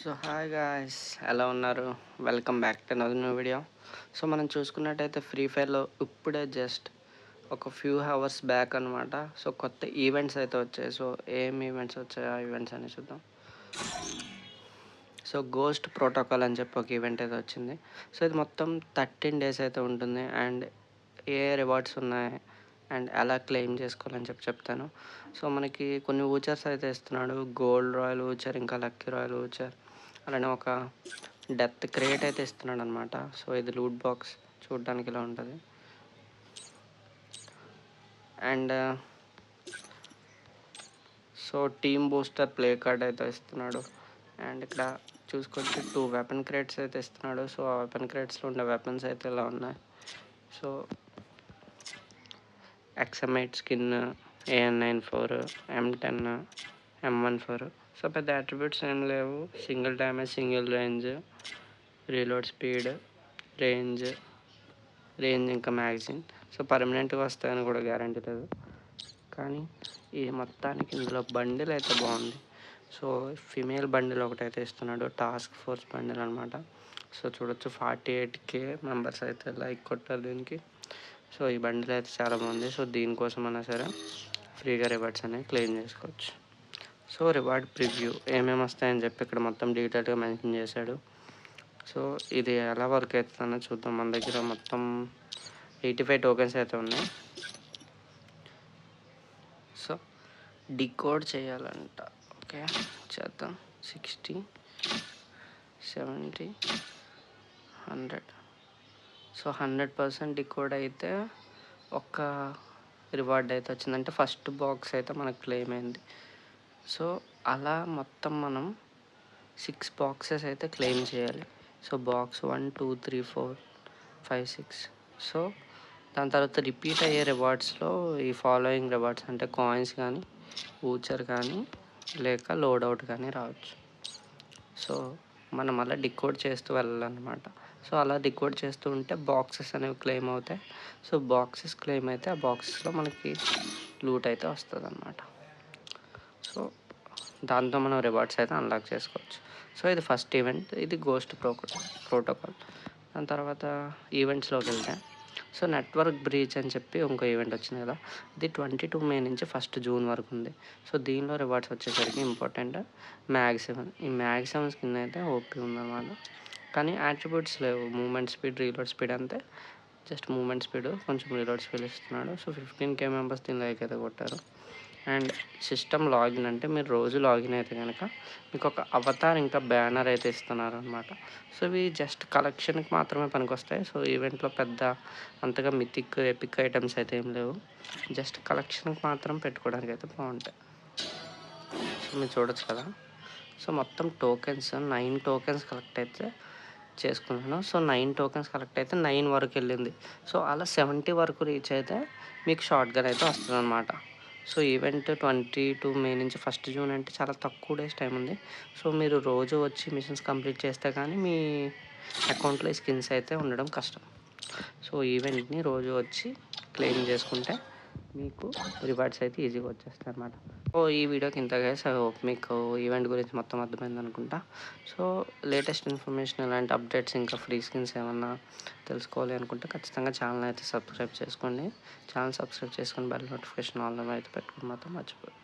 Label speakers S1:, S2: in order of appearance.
S1: So hi guys, ఎలా ఉన్నారు? Welcome back to another new video. So మనం చూసుకున్నట్టయితే ఫ్రీ ఫైర్లో ఇప్పుడే జస్ట్ ఒక ఫ్యూ అవర్స్ బ్యాక్ అనమాట. సో కొత్త ఈవెంట్స్ అయితే వచ్చాయి. సో ఏం ఈవెంట్స్ వచ్చాయి, ఆ ఈవెంట్స్ అని చూద్దాం. సో గోస్ట్ ప్రోటోకాల్ అని చెప్పి ఒక ఈవెంట్ అయితే వచ్చింది. సో ఇది మొత్తం 13 డేస్ అయితే ఉంటుంది. అండ్ ఏ రివార్డ్స్ ఉన్నాయి అండ్ ఎలా క్లెయిమ్ చేసుకోవాలని చెప్తాను. సో మనకి కొన్ని ఊచర్స్ అయితే ఇస్తున్నాడు. గోల్డ్ రాయల్ ఊచర్, ఇంకా లక్కీ రాయల్ ఊచర్, అలానే ఒక డెత్ క్రియేట్ అయితే ఇస్తున్నాడు అనమాట. సో ఇది లూట్ బాక్స్ చూడడానికి ఇలా ఉంటుంది. And so team booster play card అయితే ఇస్తున్నాడు. అండ్ ఇక్కడ చూసుకొచ్చి 2 వెపన్ క్రేట్స్ అయితే ఇస్తున్నాడు. సో ఆ వెపన్ క్రేట్స్లో ఉండే వెపన్స్ అయితే ఇలా ఉన్నాయి. So XM8 skin, AN94, M10, M14. So పెద్ద అట్రిబ్యూట్స్ ఏం లేవు. Single damage, single range, reload speed, range ఇంకా మ్యాగజైన్. సో పర్మనెంట్గా వస్తాయని కూడా గ్యారంటీ లేదు. కానీ ఈ మొత్తానికి ఇందులో బండిల్ అయితే బాగుంది. సో ఫిమేల్ బండిల్ ఒకటైతే ఇస్తున్నాడు, టాస్క్ ఫోర్స్ బండిల్ అనమాట. సో చూడొచ్చు 48K మెంబర్స్ అయితే లైక్ కొట్టారు దీనికి. సో ఈ బండిల్ అయితే చాలా బాగుంది. సో దీనికోసం అయినా సరే ఫ్రీగా రివార్డ్స్ అనేవి క్లెయిమ్ చేసుకోవచ్చు. సో రివార్డ్ ప్రివ్యూ ఏమేమి వస్తాయని చెప్పి ఇక్కడ మొత్తం డీటెయిల్గా మెన్షన్ చేశాడు. సో ఇది ఎలా వర్క్ అవుతుందో చూద్దాం. మన దగ్గర మొత్తం 85 టోకెన్స్ అయితే ఉన్నాయి. సో డికోడ్ చేయాలంట. ఓకే చేద్దాం. 60, 70, 100. సో 100% డికోడ్ అయితే ఒక రివార్డ్ అయితే వచ్చిందంటే ఫస్ట్ బాక్స్ అయితే మనకు క్లెయిమ్ అయింది. సో అలా మొత్తం మనం 6 బాక్సెస్ అయితే క్లెయిమ్ చేయాలి. So box 1, 2, 3, 4, 5, 6. సో దాని తర్వాత రిపీట్ అయ్యే రివార్డ్స్లో ఈ ఫాలోయింగ్ రివార్డ్స్ అంటే కాయిన్స్ కానీ, ఊచర్ కానీ, లేక లోడౌట్ కానీ రావచ్చు. సో మనం అలా డికోడ్ చేస్తూ వెళ్ళాలన్నమాట. సో అలా డికోడ్ చేస్తూ ఉంటే బాక్సెస్ అనేవి క్లెయిమ్ అవుతాయి. సో బాక్సెస్ క్లెయిమ్ అయితే ఆ బాక్సెస్లో మనకి లూట్ అయితే వస్తుంది అన్నమాట. సో దాంతో మనం రివార్డ్స్ అయితే అన్లాక్ చేసుకోవచ్చు. సో ఇది ఫస్ట్ ఈవెంట్, ఇది గోస్ట్ ప్రోటోకాల్. దాని తర్వాత ఈవెంట్స్లోకి వెళ్తే సో నెట్వర్క్ బ్రీచ్ అని చెప్పి ఇంకో ఈవెంట్ వచ్చింది కదా, ఇది 22 మే నుంచి 1 జూన్ వరకు ఉంది. సో దీనిలో రివార్డ్స్ వచ్చేసరికి ఇంపార్టెంట్ మ్యాగ్ 7. ఈ మ్యాగ్ 7 స్కిన్ అయితే ఓపీ ఉందన్నమాట. కానీ యాట్రిబ్యూట్స్ లేవు. మూమెంట్ స్పీడ్, రీలోడ్ స్పీడ్ అంతే. జస్ట్ మూమెంట్ స్పీడ్, కొంచెం రీలోడ్ స్పీడ్ ఇస్తున్నాడు. సో 15K మెంబర్స్ దీని లైక్ అయితే కొట్టారు. అండ్ సిస్టమ్ లాగిన్ అంటే మీరు రోజు లాగిన్ అయితే కనుక మీకు ఒక అవతార్ ఇంకా బ్యానర్ అయితే ఇస్తున్నారు అనమాట. సో ఇవి జస్ట్ కలెక్షన్కి మాత్రమే పనికొస్తాయి. సో ఈవెంట్లో పెద్ద అంతగా మిథిక్, ఎపిక్ ఐటమ్స్ అయితే ఏం లేవు. జస్ట్ కలెక్షన్కి మాత్రం పెట్టుకోవడానికి అయితే బాగుంటాయి. సో మీరు చూడొచ్చు కదా. సో మొత్తం టోకెన్స్ 9 టోకెన్స్ కలెక్ట్ అయితే చేసుకున్నాను. సో 9 టోకెన్స్ కలెక్ట్ అయితే 9 వరకు వెళ్ళింది. సో అలా 70 వరకు రీచ్ అయితే మీకు షార్ట్ గన్ అయితే వస్తుంది అనమాట. సో ఈవెంట్ 22 మే నుంచి 1 జూన్ అంటే చాలా తక్కువ డేస్ టైం ఉంది. సో మీరు రోజు వచ్చి మిషన్స్ కంప్లీట్ చేస్తే కానీ మీ అకౌంట్లో స్కిన్స్ అయితే ఉండడం కష్టం. సో ఈవెంట్ని రోజు వచ్చి క్లెయిమ్ చేసుకుంటే మీకు రివార్డ్స్ అయితే ఈజీగా వచ్చేస్తాయి అన్నమాట. సో ఈ వీడియోకి ఇంత గైస్. ఐ హోప్ మీకు ఈవెంట్ గురించి మొత్తం అర్థమైంది అనుకుంటా. సో లేటెస్ట్ ఇన్ఫర్మేషన్, ఇలాంటి అప్డేట్స్, ఇంకా ఫ్రీ స్కిన్స్ ఏమన్నా తెలుసుకోవాలి అనుకుంటే ఖచ్చితంగా ఛానల్ అయితే సబ్స్క్రైబ్ చేసుకోండి. ఛానల్ సబ్స్క్రైబ్ చేసుకొని బెల్ నోటిఫికేషన్ ఆన్లో అయితే పెట్టుకుని మాత్రం మర్చిపోదు.